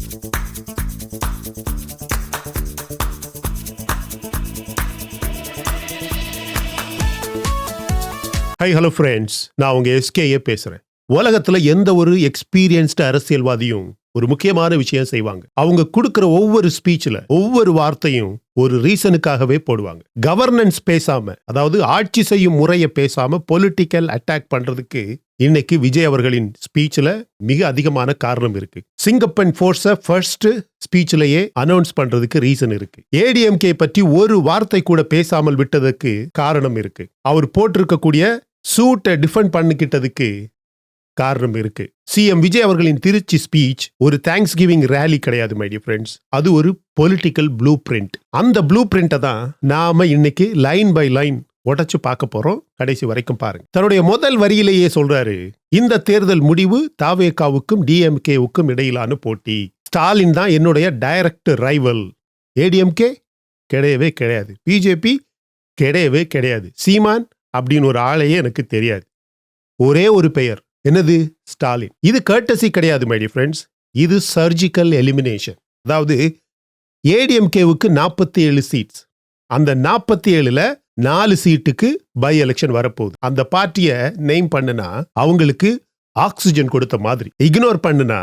High hello friends, நான் உங்க எஸ்கேயே பேசுறேன். உலகத்துல எந்த ஒரு எக்ஸ்பீரியன்ஸ்டு அரசியல்வாதியும் ஒரு முக்கியமான விஷயம் செய்வாங்க. அவங்க கொடுக்கிற ஒவ்வொரு ஸ்பீச்ல ஒவ்வொரு வார்த்தையும் ஒரு ரீசனுக்காகவே போடுவாங்க. கவர்னன்ஸ் பேசாம, அதாவது ஆட்சி செய்யும் முறையை பேசாம பொலிட்டிக்கல் அட்டாக் பண்றதுக்கு இன்னைக்கு விஜய் அவர்களின் ஸ்பீச்ல மிக அதிகமான காரணம் இருக்கு. சிங்கப்பன் ஃபோர்ஸை ஃபர்ஸ்ட் ஸ்பீச்லயே அனௌன்ஸ் பண்றதுக்கு ரீசன் இருக்கு. ஏடிஎம்கே பற்றி ஒரு வார்த்தை கூட பேசாமல் விட்டதுக்கு காரணம் இருக்கு. அவர் போட்டிருக்கக்கூடிய சூட்டை டிஃபெண்ட் பண்ணிக்கிட்டதுக்கு காரணம் இருக்கு. சிஎம் விஜய் அவர்களின் திருச்சி ஸ்பீச் ஒரு தேங்க்ஸ் கிவிங் ரேலி கிடையாது மை டியர் ஃப்ரெண்ட்ஸ். அது ஒரு பொலிட்டிக்கல் ப்ளூ பிரிண்ட். அந்த ப்ளூ பிரிண்ட்டை தான் நாம இன்னைக்கு லைன் பை லைன் உடைச்சு பார்க்க போறோம். கடைசி வரைக்கும் பாருங்க. தன்னுடைய முதல் வரியிலேயே சொல்றாரு, இந்த தேர்தல் முடிவு தாவேகாவுக்கும் டிஎம்கேவுக்கும் இடையிலான போட்டி. ஸ்டாலின் தான் என்னுடைய டைரக்ட் ரைவல். ஏடிஎம்கே கிடையவே கிடையாது. பிஜேபி கிடையவே கிடையாது. சீமான் அப்படின்னு ஒரு ஆளையே எனக்கு தெரியாது. ஒரே ஒரு பெயர், என்னது? ஸ்டாலின். இது கர்ட்டசி கிடையாது மை டியர் ஃப்ரெண்ட்ஸ். இது சர்ஜிக்கல் எலிமினேஷன். அதாவது ஏடிஎம்கேவுக்கு 47 சீட்ஸ். அந்த 47ல 4 சீட்டுக்கு பை எலெக்ஷன் வரப்போகுது. அந்த பார்ட்டியை நெய்ம் பண்ணுனா அவங்களுக்கு ஆக்சிஜன் கொடுத்த மாதிரி, இக்னோர் பண்ணுனா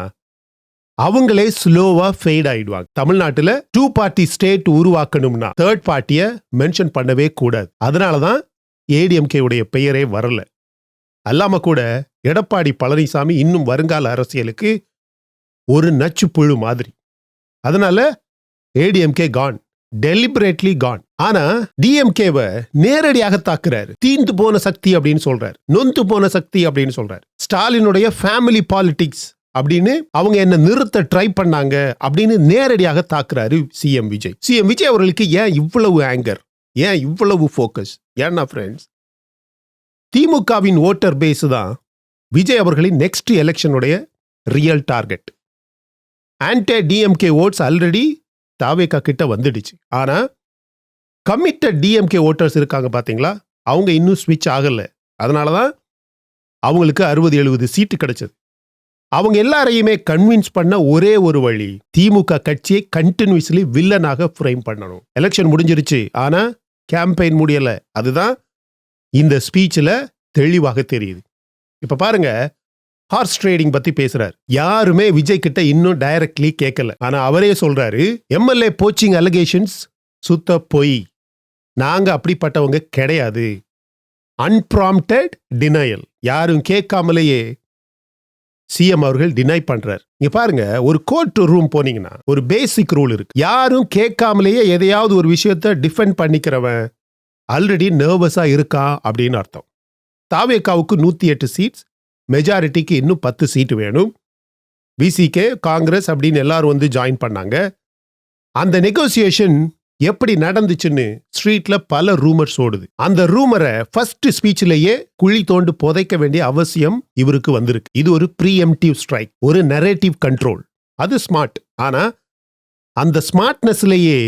அவங்களே ஸ்லோவா ஃபெய்ட் ஆயிடுவாங்க. தமிழ்நாட்டுல 2 பார்ட்டி ஸ்டேட் உருவாக்கணும்னா 3rd பார்ட்டியை மென்ஷன் பண்ணவே கூடாது. அதனாலதான் ஏடிஎம்கே உடைய பெயரே வரல. அல்லாம கூட எடப்பாடி பழனிசாமி இன்னும் வருங்கால அரசியலுக்கு ஒரு நச்சு புழு மாதிரி. அதனால ஏடிஎம்கே கான், டெலிபரேட்லி கான். ஆனா டிஎம்கேவை நேரடியாக தாக்குறாரு. தீந்து போன சக்தி அப்படின்னு சொல்றாரு, நொந்து போன சக்தி அப்படின்னு சொல்றாரு. ஸ்டாலினுடைய ஃபேமிலி பாலிடிக்ஸ் அப்படின்னு அவங்க என்ன நிறுத்த ட்ரை பண்ணாங்க அப்படின்னு நேரடியாக தாக்குறாரு சிஎம் விஜய். சிஎம் விஜய் அவர்களுக்கு ஏன் இவ்வளவு ஆங்கர், ஏன் இவ்வளவு ஃபோக்கஸ்? ஏன்னா ஃப்ரெண்ட்ஸ், திமுகவின் ஓட்டர் பேஸ் தான் விஜய் அவர்களின் நெக்ஸ்ட் எலெக்ஷனுடைய real target. Anti DMK votes already TVK கிட்ட வந்துடுச்சு. ஆனா கமிட்டட் டிஎம்கே ஓட்டர்ஸ் இருக்காங்க பாத்தீங்களா, அவங்க இன்னும் ஸ்விட்ச் ஆகல. அதனாலதான் அவங்களுக்கு 60-70 சீட்டு கிடைச்சது. அவங்க எல்லாரையுமே கன்வின்ஸ் பண்ண ஒரே ஒரு வழி, திமுக கட்சியை கண்டினியூஸ்லி வில்லனாக ஃப்ரேம் பண்ணணும். எலெக்ஷன் முடிஞ்சிருச்சு, ஆனா கேம்பெயின் முடியல. அதுதான் இந்த ஸ்பீச்ல தெளிவாக தெரியுது. இப்ப பாருங்க, ஹார்ஸ் ட்ரேடிங் பத்தி பேசுறாரு. யாருமே விஜய் கிட்ட இன்னும் டைரக்ட்லி கேட்கல. ஆனா அவரே சொல்றாரு, எம்எல்ஏ போச்சிங் அலிகேஷன்ஸ் சுத்த பொய், நாங்க அப்படிப்பட்டவங்க கிடையாது. அன்பிராம்ப்டட் டினையல், யாரும் கேட்காமலேயே சிஎம் அவர்கள் டினை பண்றார். இங்க பாருங்க, ஒரு கோர்ட் ரூம் போனீங்கன்னா ஒரு பேசிக் ரூல் இருக்கு. யாரும் கேட்காமலேயே எதையாவது ஒரு விஷயத்தை டிஃபெண்ட் பண்ணிக்கிறவன் ஆல்ரெடி நர்வஸா இருக்கான் அப்படின்னு அர்த்தம். தாவேகாவுக்கு 108 சீட்ஸ், மெஜாரிட்டிக்கு இன்னும் 10 சீட் வேணும். விசிகே, காங்கிரஸ் அப்படின்னு எல்லாரும் வந்து ஜாயின் பண்ணாங்க. அந்த நெகோசியேஷன் எப்படி நடந்துச்சுன்னு ஸ்ட்ரீட்ல பல ரூமர்ஸ் ஓடுது. அந்த ரூமரை ஃபர்ஸ்ட் ஸ்பீச்லயே குழி தோண்டு புதைக்க வேண்டிய அவசியம் இவருக்கு வந்திருக்கு. இது ஒரு ப்ரீஎம்டிவ் ஸ்ட்ரைக், ஒரு நரேட்டிவ் கண்ட்ரோல். அது ஸ்மார்ட். ஆனா அந்த ஸ்மார்ட்னஸ்லயே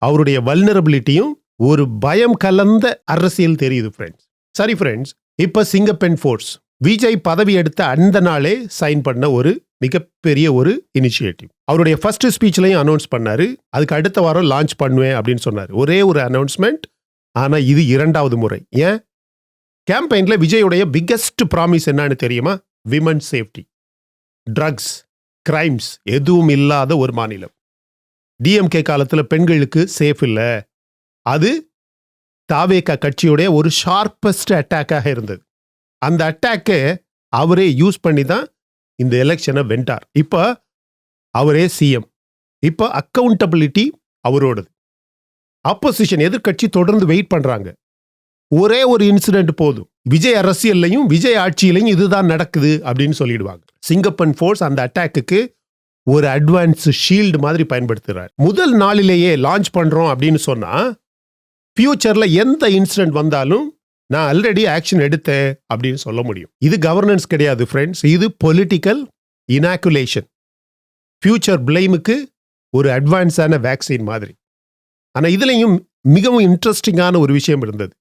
அவருடைய வல்னரபிலிட்டியும் ஒரு பயம் கலந்த அரசியல் தெரியுது ஃப்ரெண்ட்ஸ். சரி ஃப்ரெண்ட்ஸ், இப்ப சிங்கப்பென் ஃபோர்ஸ் விஜய் பதவி எடுத்த அந்த நாளே சைன் பண்ண ஒரு மிகப்பெரிய ஒரு இனிஷியேட்டிவ். அவருடைய ஃபர்ஸ்ட் ஸ்பீச்லையும் அனௌன்ஸ் பண்ணாரு. அதுக்கு அடுத்த வாரம் லான்ச் பண்ணுவேன் அப்படின்னு சொன்னாரு. ஒரே ஒரு அனௌன்ஸ்மெண்ட். ஆனா இது 2வது முறை. ஏன்? கேம்பெயின்ல விஜயோடைய பிக்கெஸ்ட் ப்ராமிஸ் என்னன்னு தெரியுமா? Women safety. ட்ரக்ஸ், கிரைம்ஸ் எதுவும் இல்லாத ஒரு மாநிலம். டிஎம்கே காலத்துல பெண்களுக்கு சேஃப் இல்ல. அது தாவேகா கட்சியுடைய ஒரு ஷார்பஸ்ட் அட்டாக்காக இருந்தது. அந்த அட்டாக்கை அவரே யூஸ் பண்ணி தான் இந்த எலெக்ஷனை வென்றார். இப்ப அவரே சிஎம். இப்ப அக்கவுண்டபிலிட்டி அவரோடது. ஆப்போசிஷன், எதிர்கட்சி தொடர்ந்து வெயிட் பண்றாங்க. ஒரே ஒரு இன்சிடென்ட் போதும், விஜய் அரசியல்லையும் விஜய் ஆட்சியிலையும் இதுதான் நடக்குது அப்படின்னு சொல்லிடுவாங்க. சிங்கப்பன் ஃபோர்ஸ் அந்த அட்டாக்கு ஒரு அட்வான்ஸ் ஷீல்டு மாதிரி பயன்படுத்துறார். முதல் நாளிலேயே லான்ச் பண்றோம் அப்படின்னு சொன்னா ஃபியூச்சர்ல எந்த இன்சிடென்ட் வந்தாலும் நான் ஆல்ரெடி ஆக்ஷன் எடுத்தேன் அப்படின்னு சொல்ல முடியும். இது கவர்னன்ஸ் கிடையாது ஃப்ரெண்ட்ஸ், இது பொலிட்டிக்கல் இனாக்குலேஷன். ஃபியூச்சர் பிளேமுக்கு ஒரு அட்வான்ஸான வேக்சின் மாதிரி. ஆனா இதுலயும் மிகவும் இன்ட்ரெஸ்டிங்கான ஒரு விஷயம் இருந்தது.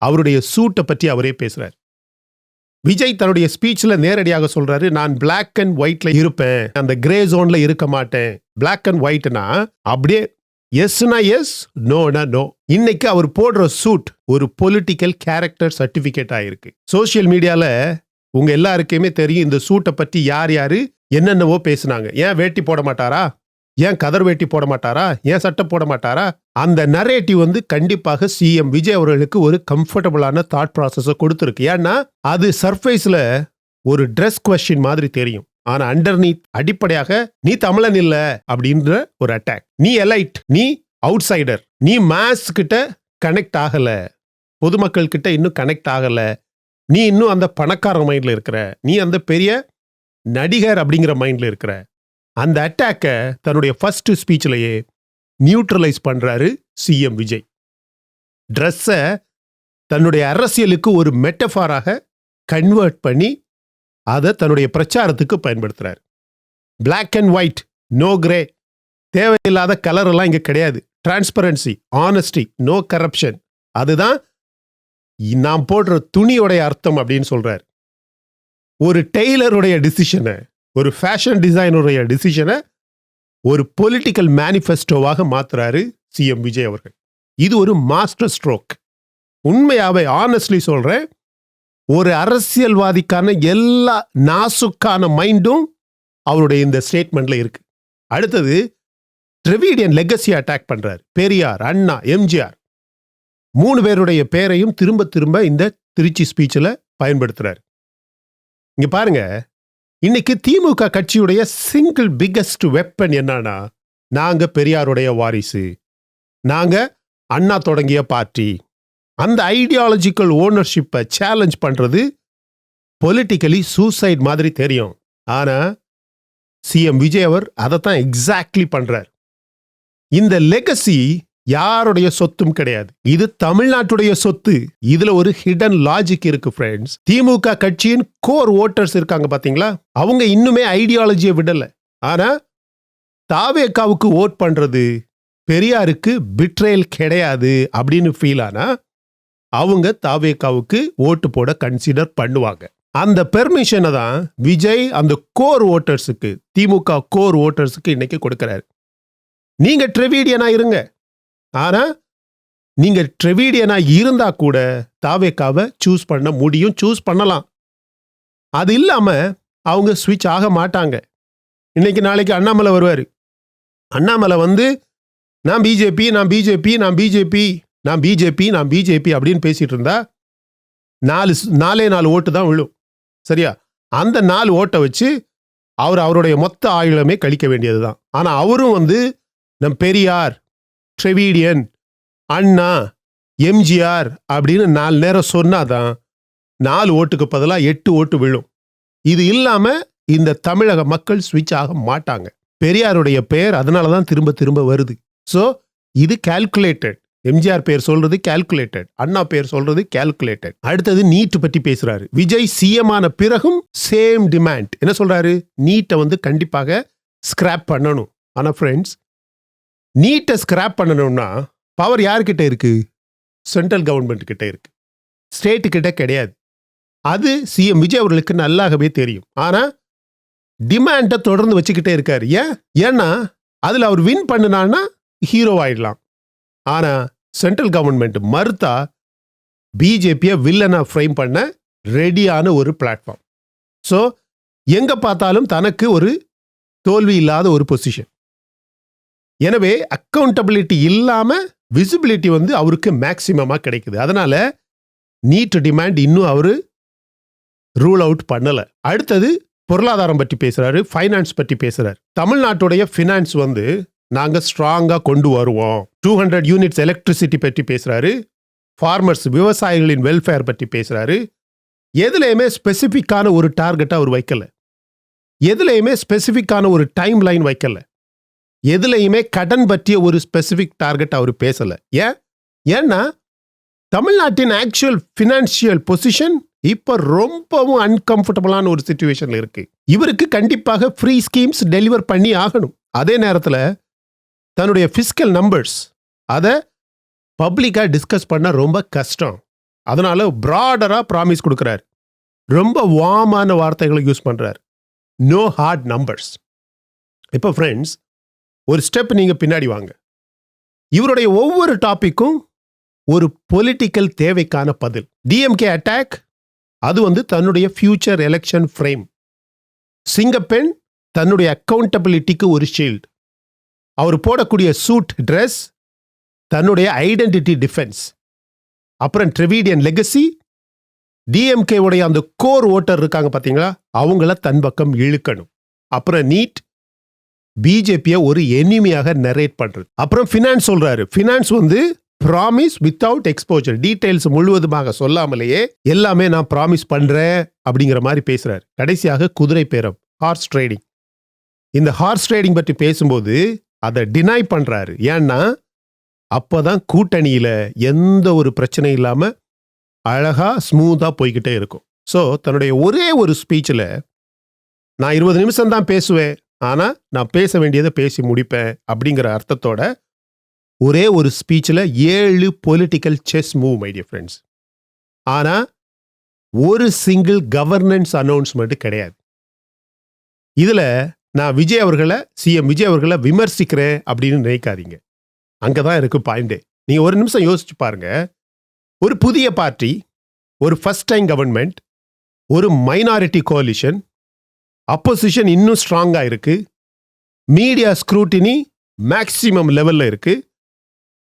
அவருடைய சூட்டை பற்றி அவரே பேசுறார். விஜய் தன்னுடைய ஸ்பீச்ல நேரடியாக சொல்றாரு, நான் பிளாக் அண்ட் ஒயிட்ல இருப்பேன், அந்த கிரே ஜோன்ல இருக்க மாட்டேன். பிளாக் அண்ட் ஒயிட்னா அப்படியே எஸ்னா எஸ், நோனா நோ. இன்னைக்கு அவர் போடுற சூட் ஒரு பொலிட்டிக்கல் கேரக்டர் சர்டிபிகேட் ஆயிருக்கு. சோசியல் மீடியால உங்க எல்லாருக்குமே தெரியும் இந்த சூட்டை பத்தி யார் யாரு என்னென்னவோ பேசுனாங்க. ஏன் வேட்டி போட மாட்டாரா, ஏன் கதர் வேட்டி போட மாட்டாரா, ஏன் சட்டை போட மாட்டாரா? அந்த நரேட்டிவ் வந்து கண்டிப்பாக சிஎம் விஜய் அவர்களுக்கு ஒரு கம்ஃபர்டபுளான தாட் ப்ராசஸை கொடுத்துருக்கு. ஏன்னா அது சர்ஃபேஸ்ல ஒரு ட்ரெஸ் கொஸ்டின் மாதிரி தெரியும், ஆனா அண்டர்நீத் அடிப்படையாக நீ தமிழன் இல்ல அப்படின்ற ஒரு அட்டாக். நீ எலைட், நீ அவுட் சைடர், நீ மாஸ் கிட்ட கனெக்ட் ஆகல, பொதுமக்கள் கிட்ட இன்னும் கனெக்ட் ஆகல, நீ இன்னும் அந்த பணக்கார மைண்ட்ல இருக்கிற, நீ அந்த பெரிய நடிகர் அப்படிங்கிற மைண்ட்ல இருக்கிற. அந்த அட்டாக்கை தன்னுடைய ஃபர்ஸ்ட் ஸ்பீச்லயே நியூட்ரலைஸ் பண்றாரு சிஎம் விஜய். ட்ரெஸ்ஸை தன்னுடைய அரசியலுக்கு ஒரு மெட்டஃபாராக கன்வெர்ட் பண்ணி அதை தன்னுடைய பிரச்சாரத்துக்கு பயன்படுத்துறாரு. Black and white, no grey, தேவையில்லாத கலர் எல்லாம் இங்க கிடையாது. டிரான்ஸ்பரன்சி, ஆனஸ்டி, நோ கரப்ஷன், அதுதான் நாம் போடுற துணியோடைய அர்த்தம் அப்படின்னு சொல்றாரு. ஒரு டெய்லருடைய டிசிஷனை, ஒரு ஃபேஷன் டிசைனருடைய டிசிஷனை ஒரு பொலிட்டிக்கல் மேனிஃபெஸ்டோவாக மாத்துறாரு சிஎம் விஜய் அவர்கள். இது ஒரு மாஸ்டர் ஸ்ட்ரோக். உண்மையாவே ஆனஸ்ட்லி சொல்றேன், ஒரு அரசியல்வாதிக்கான எல்லா நாசுக்கான மைண்டும் அவருடைய இந்த ஸ்டேட்மெண்ட்ல இருக்கு. அடுத்தது திராவிடியன் லெகசி அட்டாக் பண்றாரு. பெரியார், அண்ணா, எம்ஜிஆர் 3 பேருடைய பேரையும் திரும்ப திரும்ப இந்த திருச்சி ஸ்பீச்சில் பயன்படுத்துறாரு. இங்க பாருங்க, இன்னைக்கு திமுக கட்சியுடைய சிங்கிள் பிக்கஸ்ட் வெப்பன் என்னன்னா, நாங்க பெரியாருடைய வாரிசு, நாங்க அண்ணா தொடங்கிய பார்ட்டி. அந்த ஐடியாலஜிக்கல் ஓனர்ஷிப்பை சேலஞ்ச் பண்றது பொலிட்டிக்கலி சூசைட் மாதிரி தெரியும். ஆனா சிஎம் விஜய் அவர் அதைத்தான் எக்ஸாக்ட்லி பண்றார். இந்த லெகசி யாருடைய சொத்தும் கிடையாது, இது தமிழ்நாட்டுடைய சொத்து. இதுல ஒரு ஹிடன் லாஜிக் இருக்கு ஃப்ரெண்ட்ஸ். திமுக கட்சியின் கோர் ஓட்டர்ஸ் இருக்காங்க பாத்தீங்களா, அவங்க இன்னுமே ஐடியாலஜியை விடல. ஆனா தாவேகாவுக்கு ஓட் பண்றது பெரியாருக்கு பிட்ரேல் கிடையாது அப்படின்னு ஃபீல் ஆனா அவங்க தாவேகாவுக்கு ஓட்டு போட கன்சிடர் பண்ணுவாங்க. அந்த பெர்மிஷனை தான் விஜய் அந்த கோர் ஓட்டர்ஸுக்கு, திமுக கோர் ஓட்டர்ஸுக்கு இன்னைக்கு கொடுக்கிறாரு. நீங்க திராவிடியனா இருங்க, ஆனா நீங்க திராவிடியனா இருந்தா கூட தாவேகாவை சூஸ் பண்ண முடியும், சூஸ் பண்ணலாம். அது இல்லாம அவங்க ஸ்விட்ச் ஆக மாட்டாங்க. இன்னைக்கு நாளைக்கு அண்ணாமலை வருவாரு. அண்ணாமலை வந்து நான் பிஜேபி, நான் பிஜேபி, நான் பிஜேபி, நான் பிஜேபி, நான் பிஜேபி அப்படின்னு பேசிட்டு இருந்தா 4 ஓட்டு தான் விழும். சரியா? அந்த 4 ஓட்டை வச்சு அவருடைய மொத்த ஆயுளமே கழிக்க வேண்டியதுதான். ஆனா அவரும் வந்து நம் பெரியார், திராவிடியன், அண்ணா, எம்ஜிஆர் அப்படின்னு 4 நேரம் சொன்னாதான் 4 ஓட்டுக்கு பதிலாக 8 ஓட்டு விழும். இது இல்லாம இந்த தமிழக மக்கள் ஸ்விட்ச் ஆக மாட்டாங்க. பெரியாருடைய பெயர் அதனாலதான் திரும்ப திரும்ப வருது. ஸோ இது கால்குலேட்டட். எம்ஜிஆர் பேர் சொல்றது கால்குலேட்டட், அண்ணா பேர் சொல்றது கால்குலேட்டட். அடுத்தது நீட் பற்றி பேசுறாரு விஜய். சிஎம் ஆன பிறகும் சேம் டிமாண்ட். என்ன சொல்றாரு? நீட்டை வந்து கண்டிப்பாக ஸ்கிராப் பண்ணணும். ஆனா ஃப்ரெண்ட்ஸ், நீட்டை ஸ்கிராப் பண்ணணும்னா பவர் யார்கிட்ட இருக்கு? சென்ட்ரல் கவர்மெண்ட் கிட்ட இருக்கு, ஸ்டேட்டு கிட்ட கிடையாது. அது சிஎம் விஜய் அவர்களுக்கு நல்லாகவே தெரியும். ஆனா டிமாண்டை தொடர்ந்து வச்சுக்கிட்டே இருக்காரு. ஏன்னா அதுல அவர் வின் பண்ணினான்னா ஹீரோ ஆயிடலாம். ஆனா சென்ட்ரல் கவர்மெண்ட் மறுத்தா பிஜேபியை வில்லனா ஃப்ரேம் பண்ண ரெடியான ஒரு பிளாட்ஃபார்ம். ஸோ எங்க பார்த்தாலும் தனக்கு ஒரு தோல்வி இல்லாத ஒரு பொசிஷன். எனவே அக்கௌண்டபிலிட்டி இல்லாம விசிபிலிட்டி வந்து அவருக்கு மேக்சிமமா கிடைக்குது. அதனால நீட் டிமாண்ட் இன்னும் அவரு ரூல் அவுட் பண்ணல. அடுத்தது பொருளாதாரம் பற்றி பேசுறாரு, ஃபைனான்ஸ் பற்றி பேசுறாரு. தமிழ்நாட்டுடைய ஃபினான்ஸ் வந்து நாங்க ஸ்ட்ராங்கா கொண்டு வருவோம். 200 யூனிட்ஸ் எலக்ட்ரிசிட்டி பற்றி பேசுறாரு. ஃபார்மர்ஸ், விவசாயிகளின் வெல்ஃபேர் பற்றி பேசுறாரு. எதுலையுமே ஸ்பெசிஃபிக்கான ஒரு டார்கெட்டை அவர் வைக்கல, எதுலையுமே ஸ்பெசிஃபிக்கான ஒரு டைம் லைன் வைக்கல, எதுலையுமே கடன் பற்றிய ஒரு ஸ்பெசிஃபிக் டார்கெட் அவர் பேசல. ஏன்னா தமிழ்நாட்டின் ஆக்சுவல் ஃபினான்ஷியல் பொசிஷன் இப்ப ரொம்பவும் அன்கம்ஃபர்டபுளான ஒரு சிச்சுவேஷன்ல இருக்கு. இவருக்கு கண்டிப்பாக ஃப்ரீ ஸ்கீம்ஸ் டெலிவர் பண்ணி ஆகணும். அதே நேரத்தில் தன்னுடைய ஃபிஸ்கல் நம்பர்ஸ் அதை பப்ளிக்கா டிஸ்கஸ் பண்ண ரொம்ப கஷ்டம். அதனால பிராடரா ப்ராமிஸ் கொடுக்கிறார். ரொம்ப வார்மான வார்த்தைகளை யூஸ் பண்றாரு. No hard numbers. இப்போ ஃப்ரெண்ட்ஸ், ஒரு ஸ்டெப் நீங்க பின்னாடி வாங்க. இவருடைய ஒவ்வொரு டாபிக்கும் ஒரு பொலிட்டிக்கல் தேவைக்கான பதில். டிஎம்கே அட்டாக், அது தன்னுடைய ஃபியூச்சர் எலெக்ஷன் ஃப்ரேம். சிங்கப்பெண் தன்னுடைய அக்கௌண்டபிலிட்டிக்கு ஒரு ஷீல்டு. அவர் போடக்கூடிய சூட் ட்ரெஸ் தன்னுடைய ஐடென்டிட்டி டிஃபென்ஸ். அப்புறம் ட்ரெவிடியன் லெகசி, டிஎம்கே உடைய அந்த கோர் ஓட்டர் இருக்காங்க பார்த்தீங்களா, அவங்கள தன் பக்கம் இழுக்கணும். அப்புறம் நீட், பிஜேபியை ஒரு எனிமியாக நரேட் பண்றது. அப்புறம் ஃபினான்ஸ் சொல்றாரு. Finance promise without exposure. Details முழுவதுமாக சொல்லாமலேயே எல்லாமே நான் ப்ராமிஸ் பண்றேன் அப்படிங்கிற மாதிரி பேசுறாரு. கடைசியாக குதிரை பேரம், ஹார்ஸ் ட்ரேடிங். இந்த ஹார்ஸ் ட்ரேடிங் பற்றி பேசும்போது அதை டினை பண்றாரு. ஏன்னா அப்பதான் கூட்டணியில எந்த ஒரு பிரச்சனை இல்லாம அழகா ஸ்மூத்தா போய்கிட்டே இருக்கும். ஸோ தன்னுடைய ஒரே ஒரு ஸ்பீச்சில் நான் 20 நிமிஷம் தான் பேசுவேன், ஆனா நான் பேச வேண்டியதை பேசி முடிப்பேன் அப்படிங்கிற அர்த்தத்தோட ஒரே ஒரு ஸ்பீச்சில் 7 political chess move, my dear friends. ஆனா ஒரு சிங்கிள் கவர்னன்ஸ் அனௌன்ஸ்மெண்ட் கிடையாது. இதுல நான் சிஎம் விஜய் அவர்களை விமர்சிக்கிறேன் அப்படின்னு நினைக்காதீங்க. அங்கதான் இருக்கு பாயிண்டே. நீங்க ஒரு நிமிஷம் யோசிச்சு பாருங்க. ஒரு புதிய பார்ட்டி, ஒரு ஃபர்ஸ்ட் டைம் கவர்மெண்ட், ஒரு மைனாரிட்டி கோலிஷன், அப்போசிஷன் இன்னும் ஸ்ட்ராங்கா இருக்கு, மீடியா ஸ்க்ரூட்டினி மேக்சிமம் லெவல்ல இருக்கு.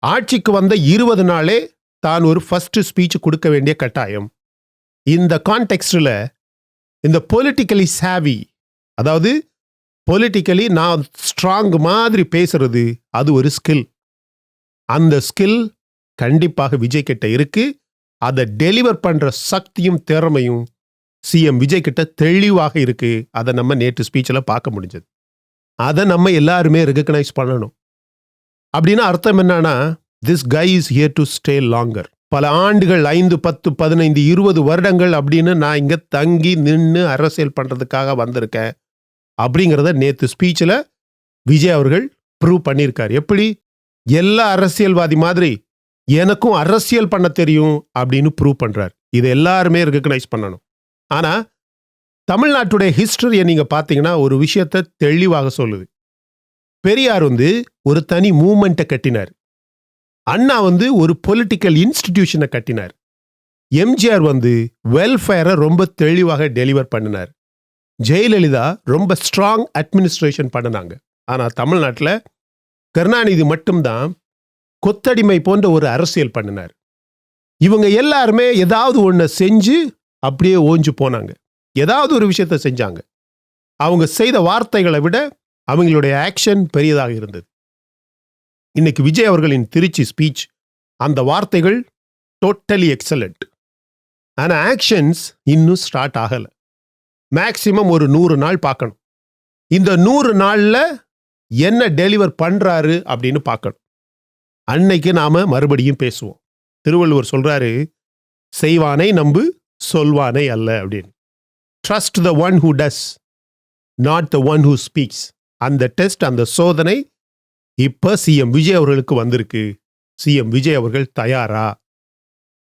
ஆட்சிக்கு வந்த 20 நாளே தான் ஒரு ஃபர்ஸ்ட் ஸ்பீச் கொடுக்க வேண்டிய கட்டாயம். இந்த கான்டெக்ஸ்டில் இந்த பொலிட்டிக்கலி சாவி, அதாவது பொலிட்டிக்கலி நான் ஸ்ட்ராங் மாதிரி பேசுறது, அது ஒரு ஸ்கில். அந்த ஸ்கில் கண்டிப்பாக விஜய் கிட்ட இருக்கு. அதை டெலிவர் பண்ற சக்தியும் திறமையும் சிஎம் விஜய் கிட்ட தெளிவாக இருக்கு. அதை நம்ம நேற்று ஸ்பீச்சில் பார்க்க முடிஞ்சது. அதை நம்ம எல்லாருமே ரெகக்னைஸ் பண்ணணும். அப்படின்னா அர்த்தம் என்னன்னா, this guy is here to stay longer. பல ஆண்டுகள், 5, 10, 15, 20 வருடங்கள் அப்படின்னு நான் இங்க தங்கி நின்று அரசியல் பண்றதுக்காக வந்திருக்கேன் அப்படிங்கிறத நேற்று ஸ்பீச்சில் விஜய் அவர்கள் ப்ரூவ் பண்ணியிருக்காரு. எப்படி? எல்லா அரசியல்வாதி மாதிரி எனக்கும் அரசியல் பண்ண தெரியும் அப்படின்னு ப்ரூவ் பண்றாரு. இது எல்லாருமே ரெகக்னைஸ் பண்ணணும். ஆனா தமிழ்நாட்டுடைய ஹிஸ்டரியை நீங்க பார்த்தீங்கன்னா ஒரு விஷயத்தை தெளிவாக சொல்லுது. பெரியார் ஒரு தனி மூமெண்ட்டை கட்டினார். அண்ணா ஒரு பொலிட்டிக்கல் இன்ஸ்டிடியூஷனை கட்டினார். எம்ஜிஆர் வெல்ஃபேரை ரொம்ப தெளிவாக டெலிவர் பண்ணினார். ஜெயலலிதா ரொம்ப ஸ்ட்ராங் அட்மினிஸ்ட்ரேஷன் பண்ணினாங்க. ஆனால் தமிழ்நாட்டில் கருணாநிதி மட்டும்தான் கொத்தடிமை போன்ற ஒரு அரசியல் பண்ணினார். இவங்க எல்லாருமே ஏதாவது ஒன்று செஞ்சு அப்படியே ஓஞ்சு போனாங்க. ஏதாவது ஒரு விஷயத்தை செஞ்சாங்க. அவங்க செய்த வார்த்தைகளை விட அவங்களுடைய ஆக்ஷன் பெரியதாக இருந்தது. இன்னைக்கு விஜய் அவர்களின் திருச்சி ஸ்பீச், அந்த வார்த்தைகள் டோட்டலி எக்ஸலண்ட். ஆனால் ஆக்ஷன்ஸ் இன்னும் ஸ்டார்ட் ஆகல. மேக்சிமம் ஒரு 100 நாள் பார்க்கணும். இந்த 100 நாள்ல என்ன டெலிவர் பண்றாரு அப்படின்னு பார்க்கணும். அன்னைக்கு நாம மறுபடியும் பேசுவோம். திருவள்ளுவர் சொல்றாரு, செய்வானை நம்பு, சொல்வானை அல்ல அப்படின்னு. Trust the one who does, not the one who speaks. அந்த டெஸ்ட், அந்த சோதனை இப்ப சிஎம் விஜய் அவர்களுக்கு வந்திருக்கு. சிஎம் விஜய் அவர்கள் தயாரா?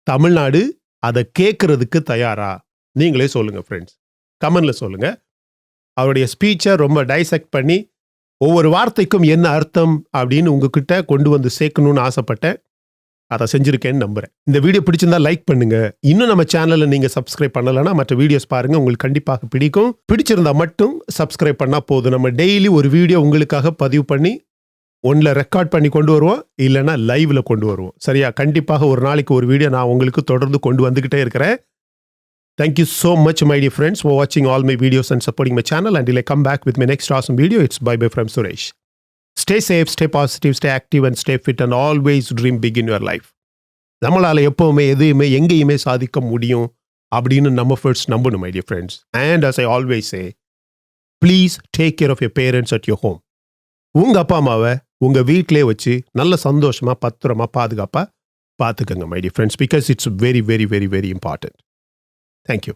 தமிழ்நாடு அதை கேட்கறதுக்கு தயாரா? நீங்களே சொல்லுங்க ஃப்ரெண்ட்ஸ், கமெண்ட்ல சொல்லுங்க. அவருடைய ஸ்பீச்சை ரொம்ப டைசெக்ட் பண்ணி ஒவ்வொரு வார்த்தைக்கும் என்ன அர்த்தம் அப்படின்னு உங்ககிட்ட கொண்டு வந்து சேர்க்கணும்னு ஆசைப்பட்டேன். அதை செஞ்சிருக்கேன்னு நம்புறேன். இந்த வீடியோ பிடிச்சிருந்தா லைக் பண்ணுங்க. இன்னும் நம்ம சேனலை நீங்க சப்ஸ்கிரைப் பண்ணலன்னா மற்ற வீடியோஸ் பாருங்க, உங்களுக்கு கண்டிப்பாக பிடிக்கும். பிடிச்சிருந்தா மட்டும் சப்ஸ்கிரைப் பண்ணா போதும். நம்ம டெய்லி ஒரு வீடியோ உங்களுக்காக பதிவு பண்ணி ஒன்றில் ரெக்கார்ட் பண்ணி கொண்டு வருவோம், இல்லைன்னா லைவ்ல கொண்டு வருவோம். சரியா? கண்டிப்பாக ஒரு நாளைக்கு ஒரு வீடியோ நான் உங்களுக்கு தொடர்ந்து கொண்டு வந்துகிட்டே இருக்கிறேன். Thank you so much, my dear friends, for watching all my videos and supporting my channel. Until I come back with my next awesome video, it's bye-bye from Suresh. Stay safe, stay positive, stay active and stay fit and always dream big in your life. நம்மளால எப்பவுமே எதையுமே எங்கேயுமே சாதிக்க முடியும் அப்படின்னு நம்ம first நம்பணும், my dear friends. And as I always say, please take care of your parents at your home. உங்க அப்பா அம்மாவை உங்க வீட்டிலே வச்சு நல்ல சந்தோஷமா பத்திரமா பாதுகாப்பா பார்த்துக்கங்க, my dear friends, because it's very, very, very, very important. Thank you.